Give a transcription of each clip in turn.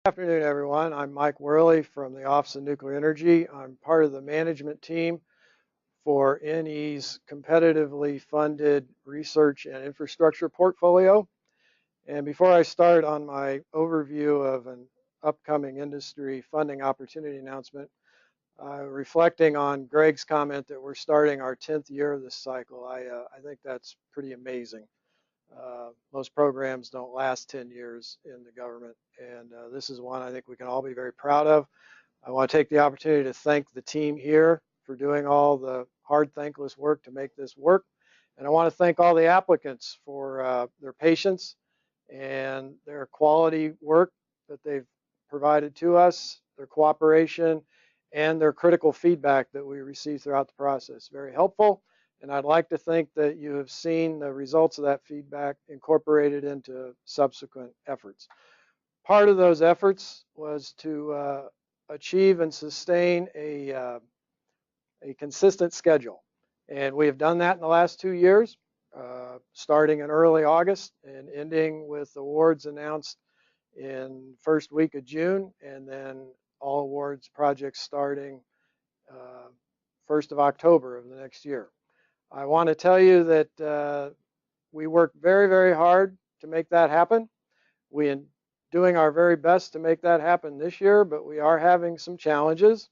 Good afternoon, everyone. I'm Mike Worley from the Office of Nuclear Energy. I'm part of the management team for NE's competitively funded research and infrastructure portfolio. And before I start on my overview of an upcoming industry funding opportunity announcement, reflecting on Greg's comment that we're starting our 10th year of this cycle, I think that's pretty amazing. Most programs don't last 10 years in the government, and this is one I think we can all be very proud of. I want to take the opportunity to thank the team here for doing all the hard, thankless work to make this work. And I want to thank all the applicants for their patience and their quality work that they've provided to us, their cooperation, and their critical feedback that we received throughout the process. Very helpful. And I'd like to think that you have seen the results of that feedback incorporated into subsequent efforts. Part of those efforts was to achieve and sustain a consistent schedule. And we have done that in the last 2 years, starting in early August and ending with awards announced in first week of June, and then all awards projects starting 1st of October of the next year. I want to tell you that we work very, very hard to make that happen. We are doing our very best to make that happen this year, but we are having some challenges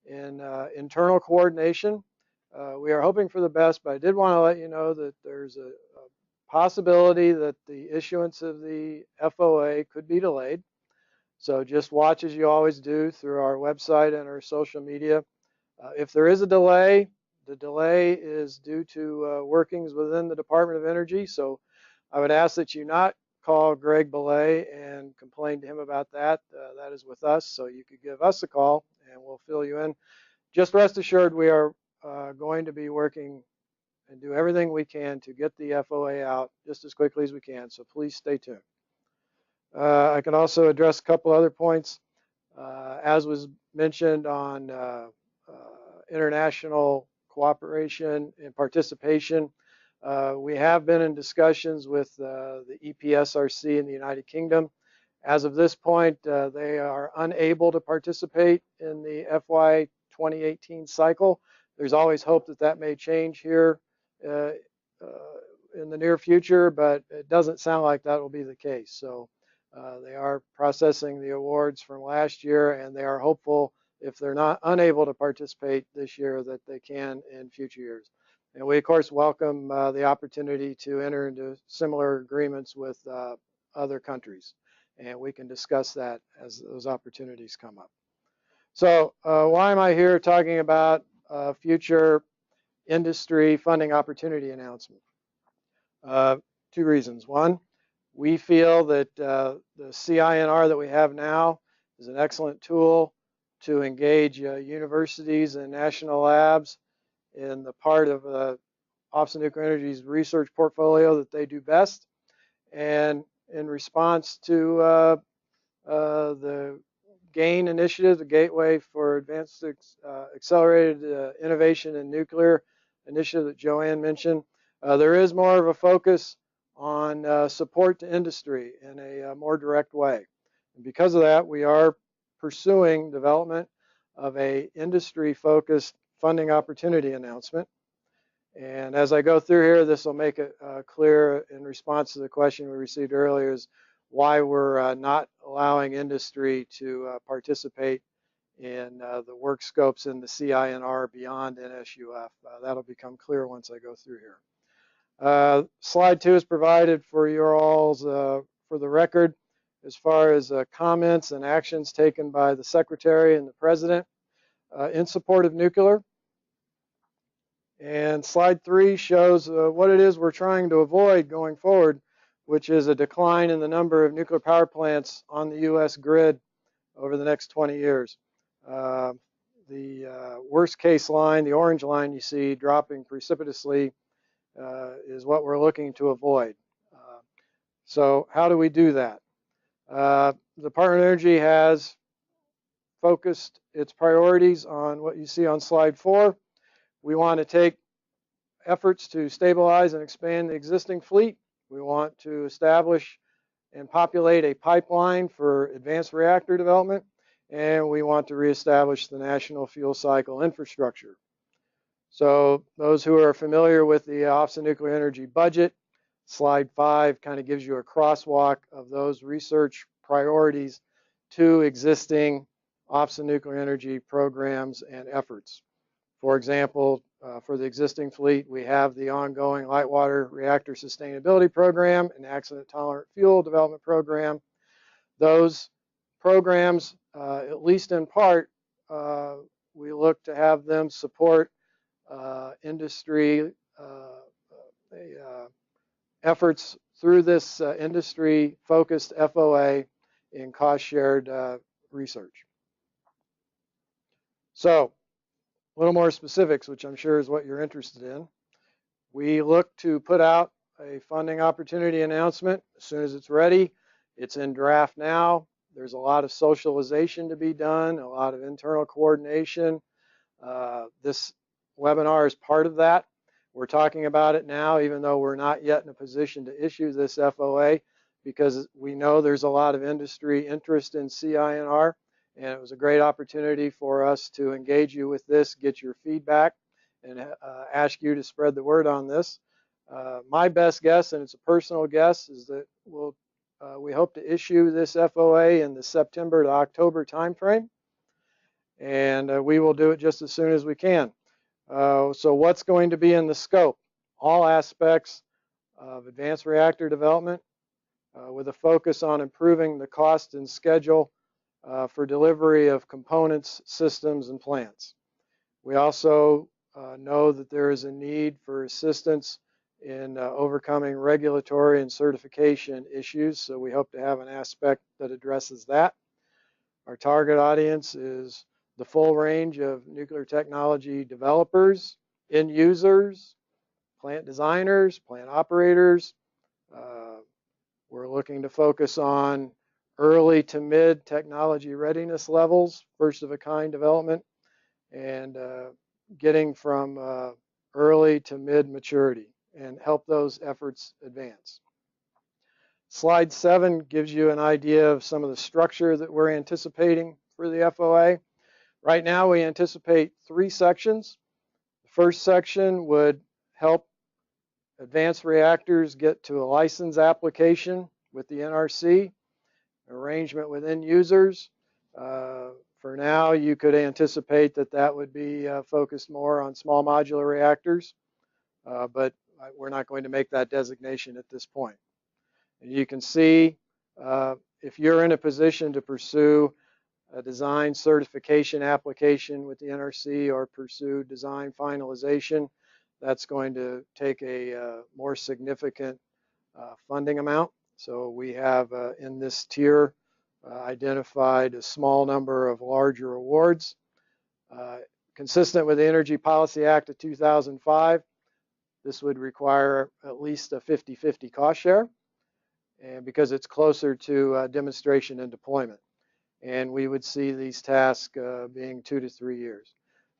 in internal coordination. We are hoping for the best, but I did want to let you know that there's a possibility that the issuance of the FOA could be delayed. So just watch as you always do through our website and our social media. If there is a delay, the delay is due to workings within the Department of Energy. So I would ask that you not call Greg Belay and complain to him about that. That is with us. So you could give us a call and we'll fill you in. Just rest assured we are going to be working and do everything we can to get the FOA out just as quickly as we can. So please stay tuned. I can also address a couple other points. As was mentioned on international cooperation and participation, we have been in discussions with the EPSRC in the United Kingdom. As of this point, they are unable to participate in the FY 2018 cycle. There's always hope that that may change here in the near future, but it doesn't sound like that will be the case. So they are processing the awards from last year, and they are hopeful, if they're not unable to participate this year, that they can in future years. And we, of course, welcome the opportunity to enter into similar agreements with other countries. And we can discuss that as those opportunities come up. So why am I here talking about future industry funding opportunity announcement? 2 reasons. One, we feel that the CINR that we have now is an excellent tool to engage universities and national labs in the part of the Office of Nuclear Energy's research portfolio that they do best. And in response to the GAIN initiative, the Gateway for Advanced Accelerated Innovation in Nuclear initiative that Joanne mentioned, there is more of a focus on support to industry in a more direct way. And because of that, we are pursuing development of a industry-focused funding opportunity announcement. And as I go through here, this will make it clear in response to the question we received earlier is why we're not allowing industry to participate in the work scopes in the CINR beyond NSUF. That'll become clear once I go through here. Slide 2 is provided for your all's for the record as far as comments and actions taken by the Secretary and the President in support of nuclear. And slide 3 shows what it is we're trying to avoid going forward, which is a decline in the number of nuclear power plants on the U.S. grid over the next 20 years. The worst case line, the orange line you see dropping precipitously, is what we're looking to avoid. So how do we do that? The Department of Energy has focused its priorities on what you see on slide 4. We want to take efforts to stabilize and expand the existing fleet. We want to establish and populate a pipeline for advanced reactor development, and we want to reestablish the national fuel cycle infrastructure. So those who are familiar with the Office of Nuclear Energy budget, slide 5 kind of gives you a crosswalk of those research priorities to existing Office of Nuclear Energy programs and efforts. For example, for the existing fleet, we have the ongoing light water reactor sustainability program and accident tolerant fuel development program. Those programs, at least in part, we look to have them support industry efforts through this industry-focused FOA in cost-shared research. So, a little more specifics, which I'm sure is what you're interested in. We look to put out a funding opportunity announcement as soon as it's ready. It's in draft now. There's a lot of socialization to be done, a lot of internal coordination. This webinar is part of that. We're talking about it now, even though we're not yet in a position to issue this FOA, because we know there's a lot of industry interest in CINR, and it was a great opportunity for us to engage you with this, get your feedback, and ask you to spread the word on this. My best guess, and it's a personal guess, is that we hope to issue this FOA in the September to October timeframe, and we will do it just as soon as we can. So what's going to be in the scope? All aspects of advanced reactor development with a focus on improving the cost and schedule for delivery of components, systems, and plants. We also know that there is a need for assistance in overcoming regulatory and certification issues, so we hope to have an aspect that addresses that. Our target audience is the full range of nuclear technology developers, end users, plant designers, plant operators. We're looking to focus on early to mid technology readiness levels, first of a kind development, and getting from early to mid maturity and help those efforts advance. Slide 7 gives you an idea of some of the structure that we're anticipating for the FOA. Right now we anticipate 3 sections. The first section would help advanced reactors get to a license application with the NRC, arrangement with end users. For now, you could anticipate that that would be focused more on small modular reactors, but we're not going to make that designation at this point. And you can see if you're in a position to pursue a design certification application with the NRC or pursue design finalization, that's going to take a more significant funding amount. So we have in this tier identified a small number of larger awards. Consistent with the Energy Policy Act of 2005, this would require at least a 50-50 cost share, and because it's closer to demonstration and deployment. And we would see these tasks being 2 to 3 years.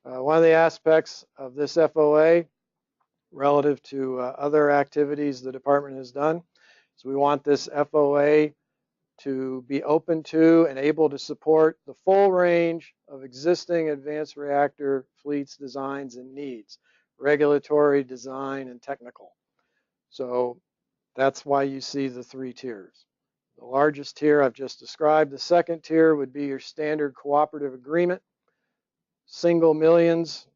One of the aspects of this FOA relative to other activities the department has done is we want this FOA to be open to and able to support the full range of existing advanced reactor fleets, designs, and needs, regulatory, design, and technical. So that's why you see the 3 tiers. The largest tier I've just described. The second tier would be your standard cooperative agreement, single millions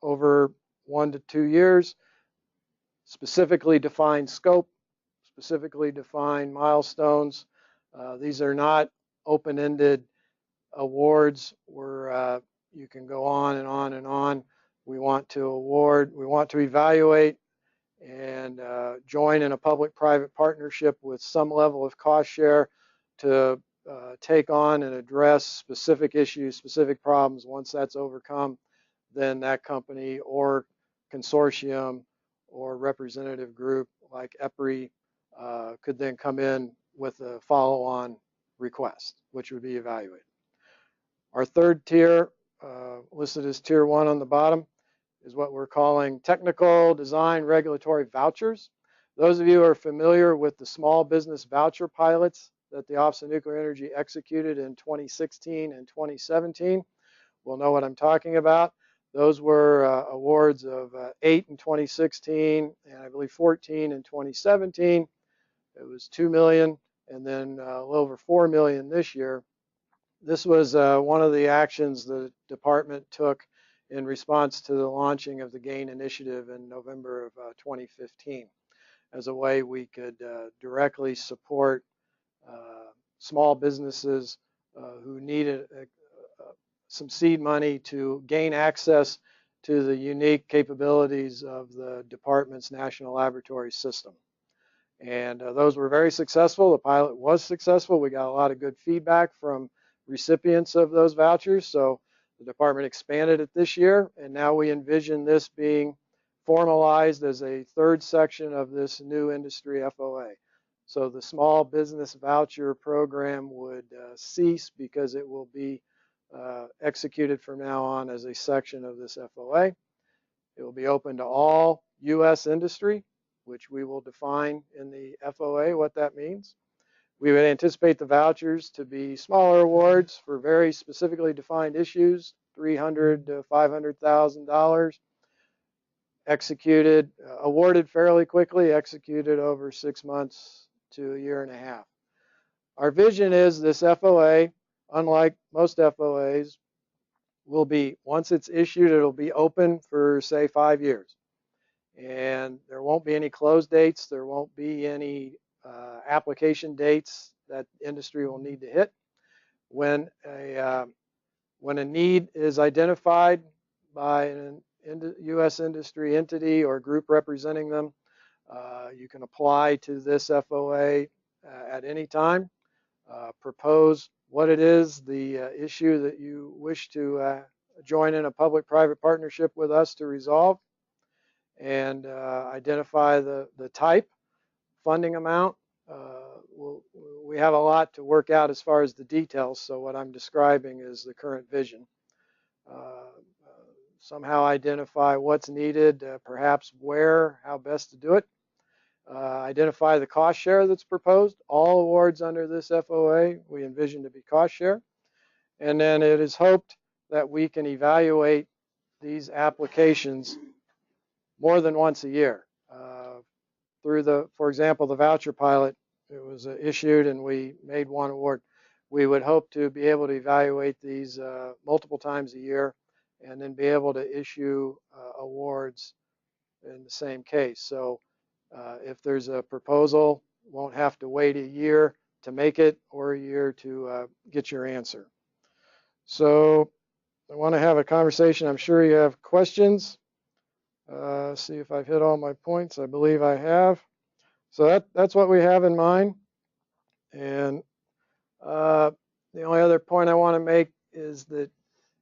over 1 to 2 years, specifically defined scope, specifically defined milestones. These are not open-ended awards where you can go on and on and on. We want to award, we want to evaluate and join in a public-private partnership with some level of cost share to take on and address specific issues, specific problems. Once that's overcome, then that company or consortium or representative group like EPRI could then come in with a follow-on request, which would be evaluated. Our third tier, listed as tier 1 on the bottom, is what we're calling technical design regulatory vouchers. Those of you who are familiar with the small business voucher pilots that the Office of Nuclear Energy executed in 2016 and 2017 will know what I'm talking about. Those were awards of 8 in 2016 and I believe 14 in 2017. It was 2 million and then a little over 4 million this year. This was one of the actions the department took in response to the launching of the GAIN initiative in November of 2015 as a way we could directly support small businesses who needed some seed money to gain access to the unique capabilities of the department's national laboratory system. And those were very successful. The pilot was successful. We got a lot of good feedback from recipients of those vouchers. So the department expanded it this year, and now we envision this being formalized as a third section of this new industry FOA. So the small business voucher program would cease because it will be executed from now on as a section of this FOA. It will be open to all U.S. industry, which we will define in the FOA what that means. We would anticipate the vouchers to be smaller awards for very specifically defined issues, $300,000 to $500,000, executed, awarded fairly quickly, executed over 6 months to a year and a half. Our vision is this FOA, unlike most FOAs, will be, once it's issued, it'll be open for, say, 5 years. And there won't be any close dates. There won't be any application dates that industry will need to hit. When a need is identified by an U.S. industry entity or group representing them, you can apply to this FOA at any time, propose what it is, the issue that you wish to join in a public-private partnership with us to resolve, and identify the type, funding amount. We have a lot to work out as far as the details, so what I'm describing is the current vision. Somehow identify what's needed, perhaps where, how best to do it. Identify the cost share that's proposed. All awards under this FOA we envision to be cost share. And then it is hoped that we can evaluate these applications more than once a year. Through for example, the voucher pilot, it was issued and we made one award. We would hope to be able to evaluate these multiple times a year and then be able to issue awards in the same case. So if there's a proposal, won't have to wait a year to make it or a year to get your answer. So I want to have a conversation. I'm sure you have questions. See if I've hit all my points. I believe I have. So that's what we have in mind. And the only other point I want to make is that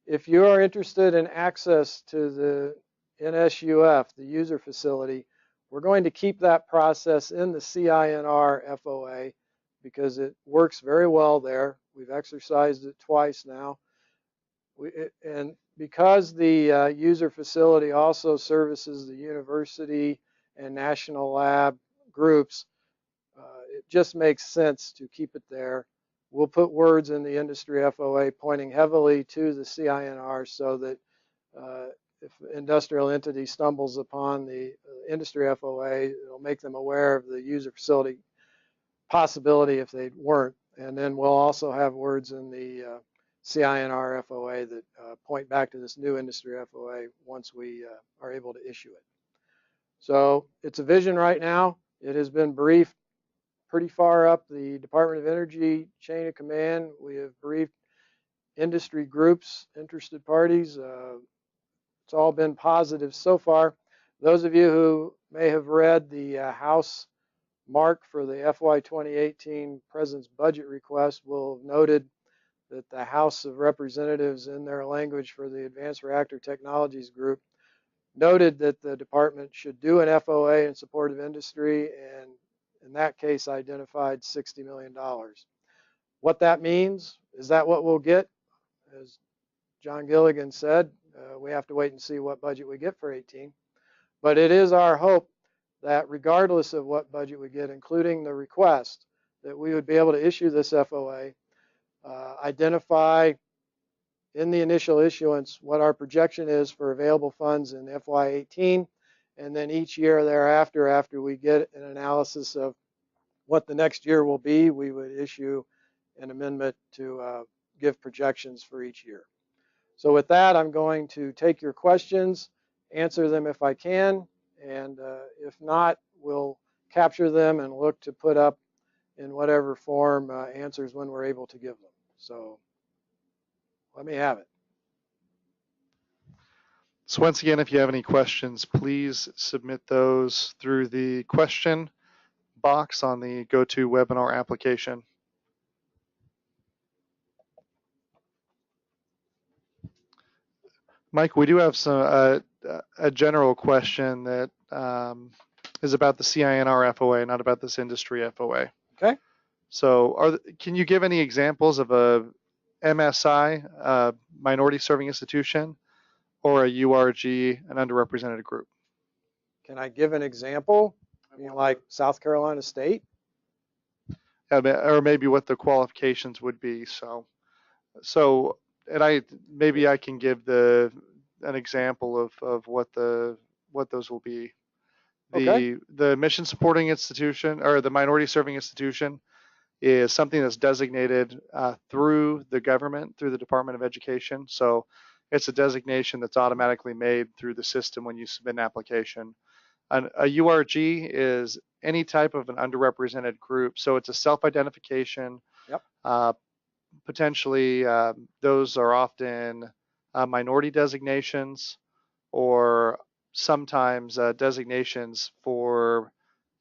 if you are interested in access to the NSUF, the user facility, we're going to keep that process in the CINR FOA because it works very well there. We've exercised it twice now. And because the user facility also services the university and national lab groups, it just makes sense to keep it there. We'll put words in the industry FOA pointing heavily to the CINR so that if industrial entity stumbles upon the industry FOA, it'll make them aware of the user facility possibility if they weren't. And then we'll also have words in the CINR FOA that point back to this new industry FOA once we are able to issue it. So it's a vision right now. It has been briefed pretty far up the Department of Energy chain of command. We have briefed industry groups, interested parties. It's all been positive so far. Those of you who may have read the House mark for the FY 2018 President's budget request will have noted that the House of Representatives, in their language for the Advanced Reactor Technologies Group, noted that the department should do an FOA in support of industry, and in that case identified $60 million. What that means, is that what we'll get? As John Gilligan said, we have to wait and see what budget we get for 18. But it is our hope that regardless of what budget we get, including the request, that we would be able to issue this FOA, identify in the initial issuance what our projection is for available funds in FY18, and then each year thereafter, after we get an analysis of what the next year will be, we would issue an amendment to give projections for each year. So with that, I'm going to take your questions, answer them if I can, and if not, we'll capture them and look to put up in whatever form answers when we're able to give them. So let me have it. So once again, if you have any questions, please submit those through the question box on the GoToWebinar application. Mike, we do have a general question that is about the CINR FOA, not about this industry FOA. Okay. So can you give any examples of a MSI, minority serving institution, or a URG, an underrepresented group? Can I give an example? You know, like South Carolina State? Or maybe what the qualifications would be. And I can give an example of what those will be. Okay. The mission supporting institution or the minority serving institution is something that's designated through the government, through the Department of Education. So it's a designation that's automatically made through the system when you submit an application. A URG is any type of an underrepresented group. So it's a self-identification. Yep. Potentially, those are often minority designations or sometimes designations for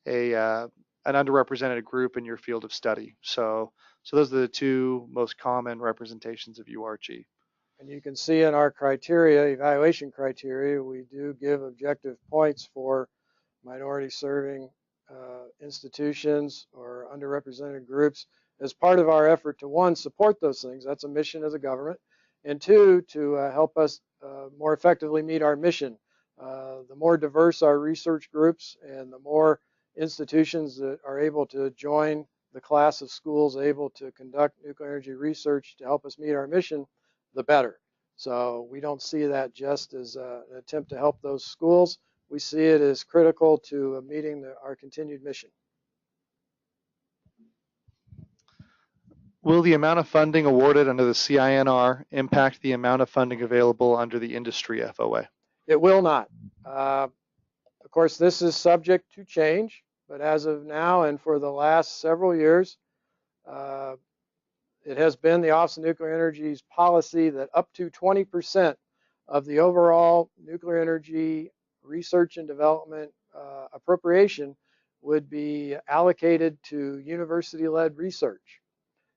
an underrepresented group in your field of study. So those are the two most common representations of URG. And you can see in our criteria, evaluation criteria, we do give objective points for minority serving institutions or underrepresented groups as part of our effort to, one, support those things. That's a mission as a government. And two, to help us more effectively meet our mission. The more diverse our research groups and the more institutions that are able to join the class of schools able to conduct nuclear energy research to help us meet our mission, the better. So we don't see that just as an attempt to help those schools. We see it as critical to meeting our continued mission. Will the amount of funding awarded under the CINR impact the amount of funding available under the industry FOA? It will not. Of course, this is subject to change, but as of now and for the last several years, it has been the Office of Nuclear Energy's policy that up to 20% of the overall nuclear energy research and development appropriation would be allocated to university-led research.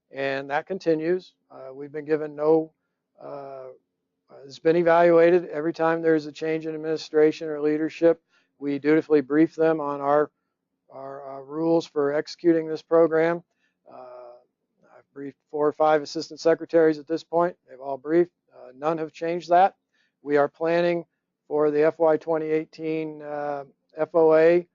And that continues. We've been given it's been evaluated every time there's a change in administration or leadership. We dutifully brief them on our rules for executing this program. I've briefed 4 or 5 assistant secretaries at this point. They've all briefed. None have changed that. We are planning for the FY 2018 FOA.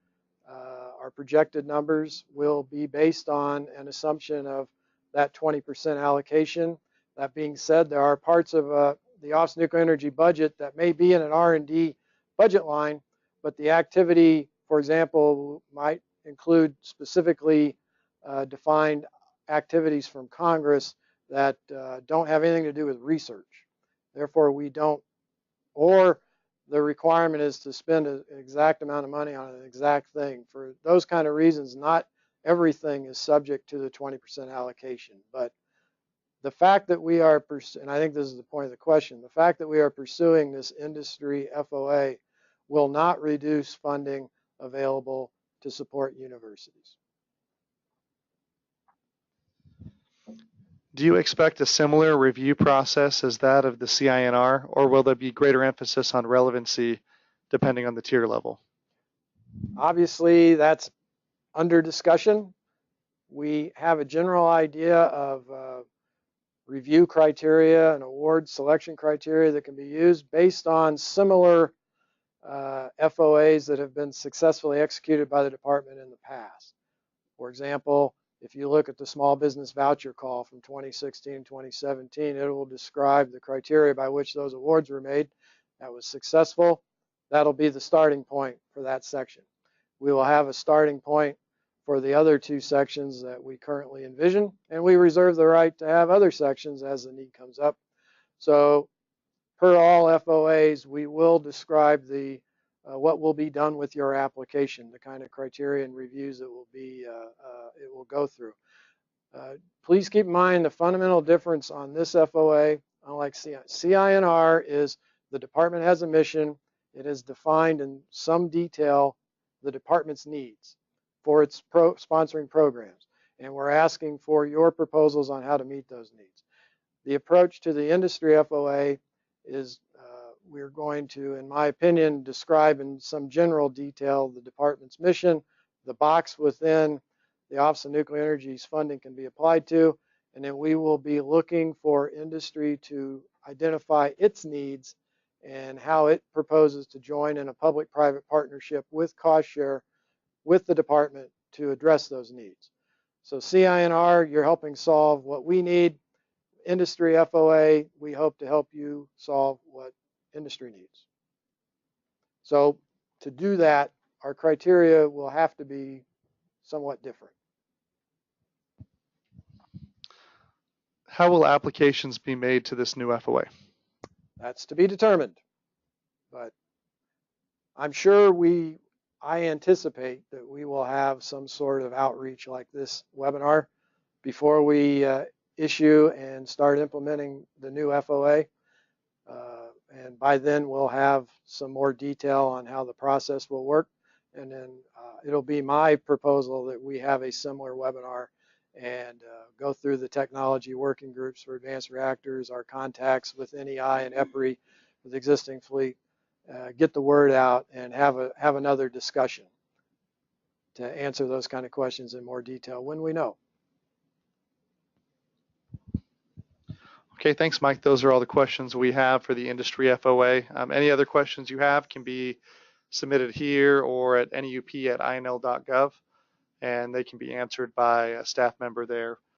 Our projected numbers will be based on an assumption of that 20% allocation. That being said, there are parts of the Office of Nuclear Energy budget that may be in an R&D budget line, but the activity, for example, might include specifically defined activities from Congress that don't have anything to do with research. Therefore, we don't, or the requirement is to spend an exact amount of money on an exact thing. For those kind of reasons, not everything is subject to the 20% allocation. But the fact that we are, and I think this is the point of the question, the fact that we are pursuing this industry FOA will not reduce funding available to support universities. Do you expect a similar review process as that of the CINR, or will there be greater emphasis on relevancy depending on the tier level? Obviously, that's under discussion. We have a general idea of review criteria and award selection criteria that can be used based on similar FOAs that have been successfully executed by the department in the past. For example, if you look at the small business voucher call from 2016, 2017, it will describe the criteria by which those awards were made. That was successful. That'll be the starting point for that section. We will have a starting point for the other two sections that we currently envision, and we reserve the right to have other sections as the need comes up. So per all FOAs, we will describe the what will be done with your application, the kind of criteria and reviews that it will go through. Please keep in mind the fundamental difference on this FOA, unlike CINR, is the department has a mission. It is defined in some detail the department's needs for its sponsoring programs, and we're asking for your proposals on how to meet those needs. The approach to the industry FOA is we're going to, in my opinion, describe in some general detail the department's mission, the box within the Office of Nuclear Energy's funding can be applied to, and then we will be looking for industry to identify its needs and how it proposes to join in a public-private partnership with cost share with the department to address those needs. So CINR, you're helping solve what we need. Industry FOA, we hope to help you solve what industry needs. So to do that, our criteria will have to be somewhat different. How will applications be made to this new FOA? That's to be determined. But I'm sure I anticipate that we will have some sort of outreach like this webinar before we issue and start implementing the new FOA. And by then we'll have some more detail on how the process will work. And then it'll be my proposal that we have a similar webinar and go through the technology working groups for advanced reactors, our contacts with NEI and EPRI with existing fleet, get the word out and have another discussion to answer those kind of questions in more detail when we know. Okay, thanks, Mike. Those are all the questions we have for the industry FOA. Any other questions you have can be submitted here or at neup@inl.gov, and they can be answered by a staff member there